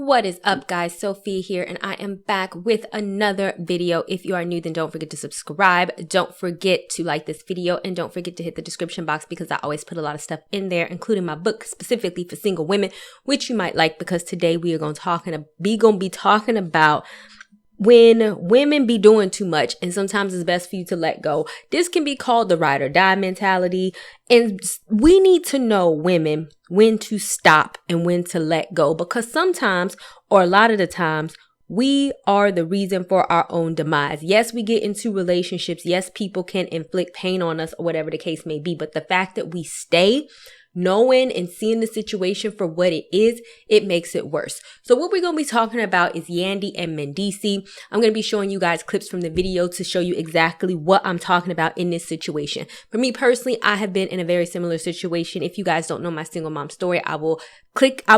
What is up, guys? Sophie here, and I am back with another video. If you are new, then don't forget to subscribe. Don't forget to like this video, and don't forget to hit the description box because I always put a lot of stuff in there, including my book specifically for single women, which you might like because today we are going to be talking about when women be doing too much, and sometimes it's best for you to let go. This can be called the ride or die mentality. And we need to know, women, when to stop and when to let go, because sometimes, or a lot of the times, we are the reason for our own demise. Yes, we get into relationships. Yes, people can inflict pain on us or whatever the case may be. But the fact that we stay, knowing and seeing the situation for what it is, it makes it worse. So what we're going to be talking about is Yandy and Mendeecees. I'm going to be showing you guys clips from the video to show you exactly what I'm talking about in this situation. For me personally, I have been in a very similar situation. If you guys don't know my single mom story, I will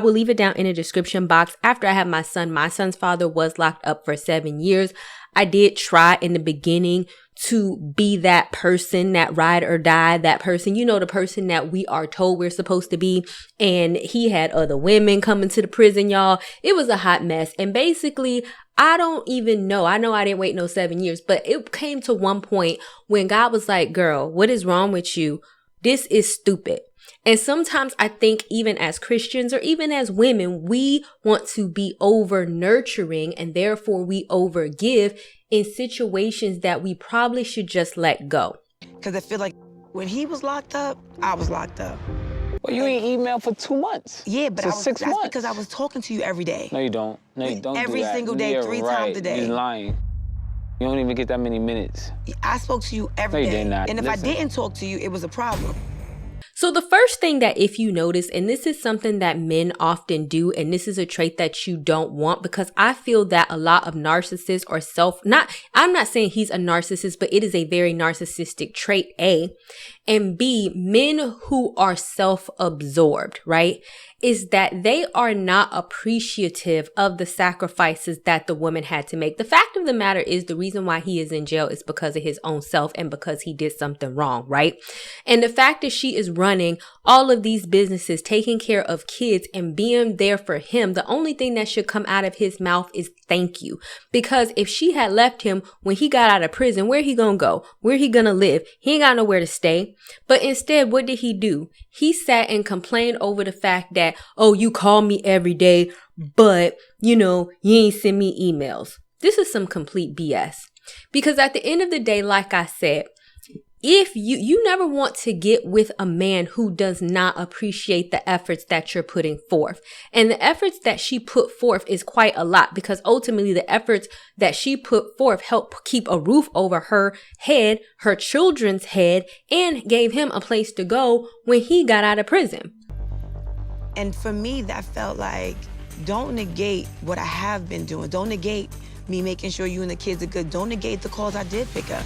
leave it down in the description box. After I had my son's father was locked up for 7 years. I did try in the beginning to be that person, that ride or die, that person, the person that we are told we're supposed to be. And he had other women coming to the prison, y'all. It was a hot mess. And basically, I don't even know. I know I didn't wait no 7 years, but it came to one point when God was like, girl, what is wrong with you? This is stupid. And sometimes I think even as Christians or even as women, we want to be over nurturing and therefore we overgive in situations that we probably should just let go. Because I feel like when he was locked up, I was locked up. Well, you ain't emailed for 2 months. Yeah, but that's because I was talking to you every day. No, you don't. No, you don't. Every single day, 3 times a day. You're lying. You don't even get that many minutes. I spoke to you every day. No, you did not. And if I didn't talk to you, it was a problem. So the first thing that if you notice, and this is something that men often do, and this is a trait that you don't want, because I feel that a lot of narcissists or I'm not saying he's a narcissist, but it is a very narcissistic trait, A. And B, men who are self-absorbed, right, is that they are not appreciative of the sacrifices that the woman had to make. The fact of the matter is the reason why he is in jail is because of his own self and because he did something wrong, right? And the fact that she is running all of these businesses, taking care of kids and being there for him, the only thing that should come out of his mouth is thank you. Because if she had left him when he got out of prison, where he gonna go? Where he gonna live? He ain't got nowhere to stay. But instead, what did he do? He sat and complained over the fact that, oh, you call me every day, but, you ain't send me emails. This is some complete BS. Because at the end of the day, like I said, if you never want to get with a man who does not appreciate the efforts that you're putting forth. And the efforts that she put forth is quite a lot, because ultimately the efforts that she put forth helped keep a roof over her head, her children's head, and gave him a place to go when he got out of prison. And for me, that felt like, don't negate what I have been doing. Don't negate me making sure you and the kids are good. Don't negate the calls I did pick up.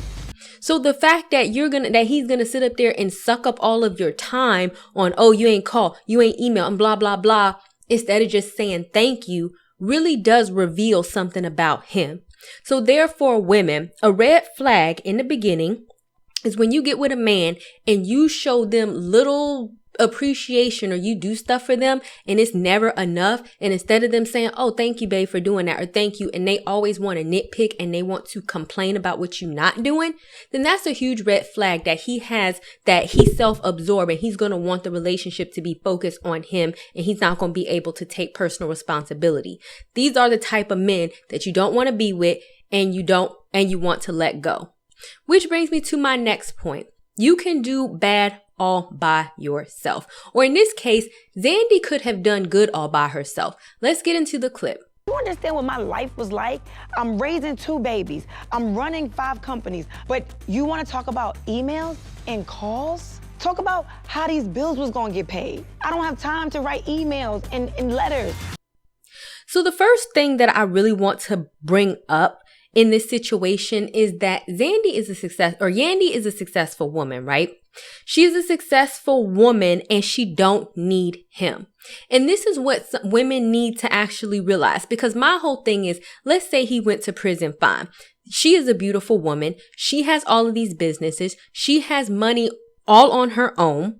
So the fact that he's gonna sit up there and suck up all of your time on, oh, you ain't call, you ain't email, and blah, blah, blah, instead of just saying thank you, really does reveal something about him. So therefore, women, a red flag in the beginning is when you get with a man and you show them little appreciation or you do stuff for them and it's never enough, and instead of them saying, oh, thank you, babe, for doing that, or thank you, and they always want to nitpick and they want to complain about what you're not doing, then that's a huge red flag that he's self-absorbed and he's going to want the relationship to be focused on him, and he's not going to be able to take personal responsibility. These are the type of men that you don't want to be with, and you want to let go. Which brings me to my next point. You can do bad all by yourself. Or in this case, Yandy could have done good all by herself. Let's get into the clip. You understand what my life was like? I'm raising 2 babies. I'm running 5 companies. But you want to talk about emails and calls? Talk about how these bills was going to get paid. I don't have time to write emails and letters. So the first thing that I really want to bring up in this situation is that Yandy is a successful woman, right? She's a successful woman and she don't need him. And this is what women need to actually realize, because my whole thing is, let's say he went to prison, fine. She is a beautiful woman. She has all of these businesses. She has money all on her own.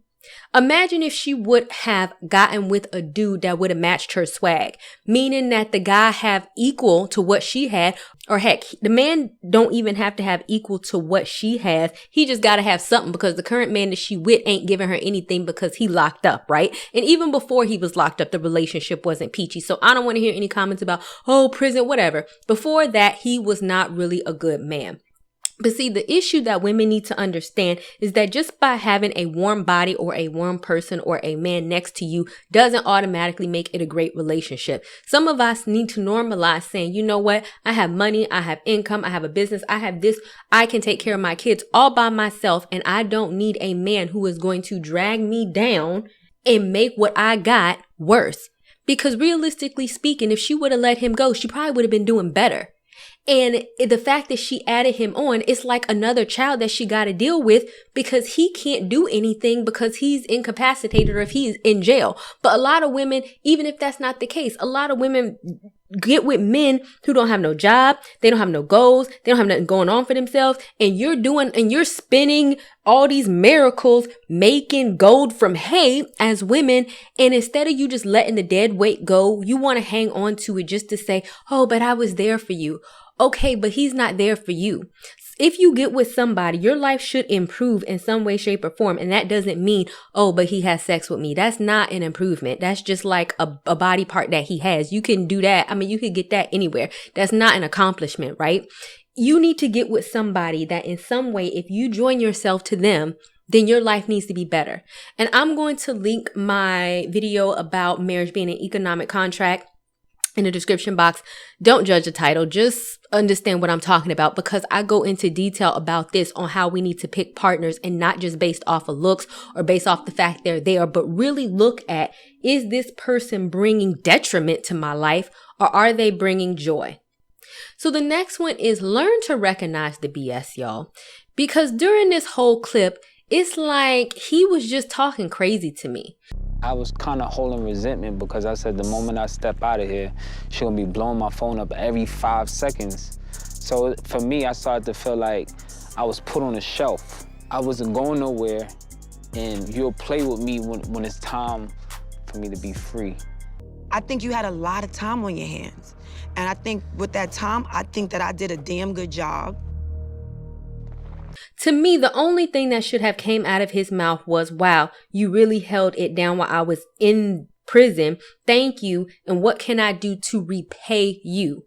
Imagine if she would have gotten with a dude that would have matched her swag, meaning that the guy have equal to what she had, or heck, the man don't even have to have equal to what she has. He just got to have something, because the current man that she with ain't giving her anything because he locked up, right? And even before he was locked up, the relationship wasn't peachy. So I don't want to hear any comments about, oh, prison, whatever. Before that, he was not really a good man. But see, the issue that women need to understand is that just by having a warm body or a warm person or a man next to you doesn't automatically make it a great relationship. Some of us need to normalize saying, you know what? I have money, I have income, I have a business, I have this, I can take care of my kids all by myself, and I don't need a man who is going to drag me down and make what I got worse. Because realistically speaking, if she would have let him go, she probably would have been doing better. And the fact that she added him on, it's like another child that she got to deal with, because he can't do anything because he's incapacitated or if he's in jail. But a lot of women, even if that's not the case, a lot of women get with men who don't have no job, they don't have no goals, they don't have nothing going on for themselves, and you're spinning all these miracles, making gold from hay as women, and instead of you just letting the dead weight go, you want to hang on to it just to say, oh, but I was there for you. Okay, but he's not there for you. If you get with somebody, your life should improve in some way, shape, or form. And that doesn't mean, oh, but he has sex with me. That's not an improvement. That's just like a body part that he has. You can do that. I mean, you could get that anywhere. That's not an accomplishment, right? You need to get with somebody that in some way, if you join yourself to them, then your life needs to be better. And I'm going to link my video about marriage being an economic contract in the description box. Don't judge the title. Just understand what I'm talking about, because I go into detail about this on how we need to pick partners, and not just based off of looks or based off the fact they're there, but really look at, is this person bringing detriment to my life, or are they bringing joy? So the next one is learn to recognize the BS, y'all, because during this whole clip, it's like he was just talking crazy to me. I was kind of holding resentment because I said the moment I step out of here, she's gonna be blowing my phone up every 5 seconds. So for me, I started to feel like I was put on a shelf. I wasn't going nowhere, and you'll play with me when it's time for me to be free. I think you had a lot of time on your hands. And I think with that time, I think that I did a damn good job. To me, the only thing that should have came out of his mouth was, wow, you really held it down while I was in prison. Thank you. And what can I do to repay you?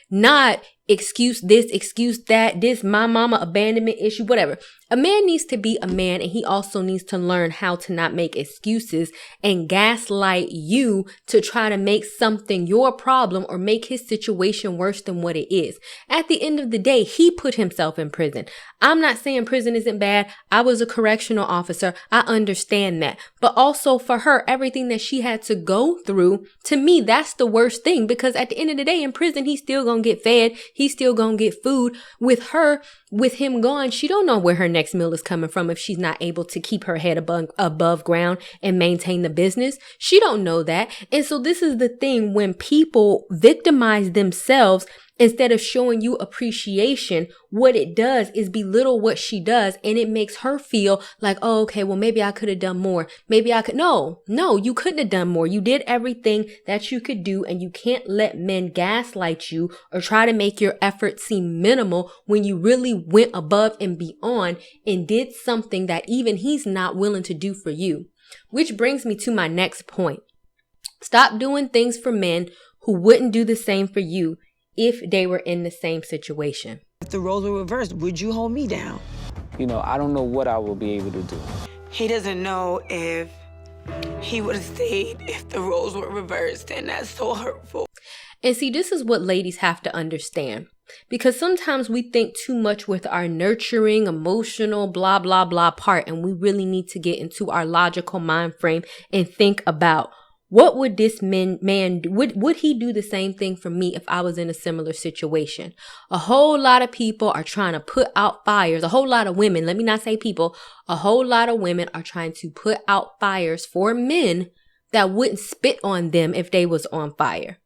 Not excuse this, excuse that, this my mama abandonment issue, whatever. A man needs to be a man, and he also needs to learn how to not make excuses and gaslight you to try to make something your problem or make his situation worse than what it is. At the end of the day, he put himself in prison. I'm not saying prison isn't bad. I was a correctional officer. I understand that. But also for her, everything that she had to go through, to me, that's the worst thing, because at the end of the day, in prison, he's still gonna get fed. He's still gonna get food. With her, with him gone, she don't know where her next meal is coming from if she's not able to keep her head above ground and maintain the business. She don't know that. And so this is the thing, when people victimize themselves instead of showing you appreciation, what it does is belittle what she does, and it makes her feel like, oh, okay, well, maybe I could have done more. Maybe I could. No, you couldn't have done more. You did everything that you could do, and you can't let men gaslight you or try to make your effort seem minimal when you really went above and beyond and did something that even he's not willing to do for you. Which brings me to my next point. Stop doing things for men who wouldn't do the same for you if they were in the same situation. If the roles were reversed, would you hold me down? You know, I don't know what I will be able to do. He doesn't know if he would have stayed if the roles were reversed, and that's so hurtful. And see, this is what ladies have to understand. Because sometimes we think too much with our nurturing, emotional, blah, blah, blah part, and we really need to get into our logical mind frame and think about, what would this man do? Would he do the same thing for me if I was in a similar situation? A whole lot of people are trying to put out fires. A whole lot of women, let me not say people, a whole lot of women are trying to put out fires for men that wouldn't spit on them if they was on fire.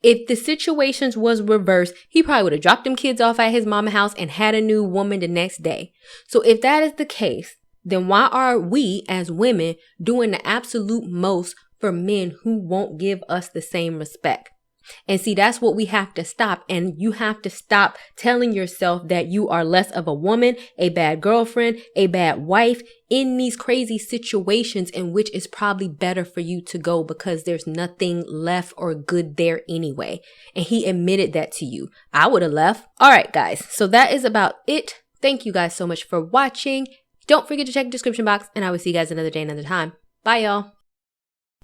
If the situations was reversed, he probably would have dropped them kids off at his mama's house and had a new woman the next day. So if that is the case, then why are we as women doing the absolute most for men who won't give us the same respect? And see, that's what we have to stop. And you have to stop telling yourself that you are less of a woman, a bad girlfriend, a bad wife in these crazy situations in which it's probably better for you to go because there's nothing left or good there anyway. And he admitted that to you. I would have left. All right, guys. So that is about it. Thank you guys so much for watching. Don't forget to check the description box, and I will see you guys another day, another time. Bye, y'all.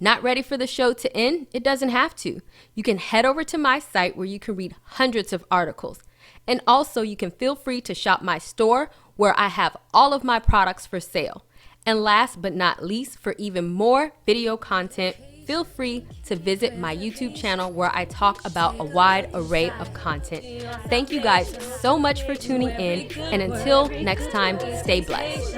Not ready for the show to end? It doesn't have to. You can head over to my site where you can read hundreds of articles. And also you can feel free to shop my store where I have all of my products for sale. And last but not least, for even more video content, feel free to visit my YouTube channel where I talk about a wide array of content. Thank you guys so much for tuning in. And until next time, stay blessed.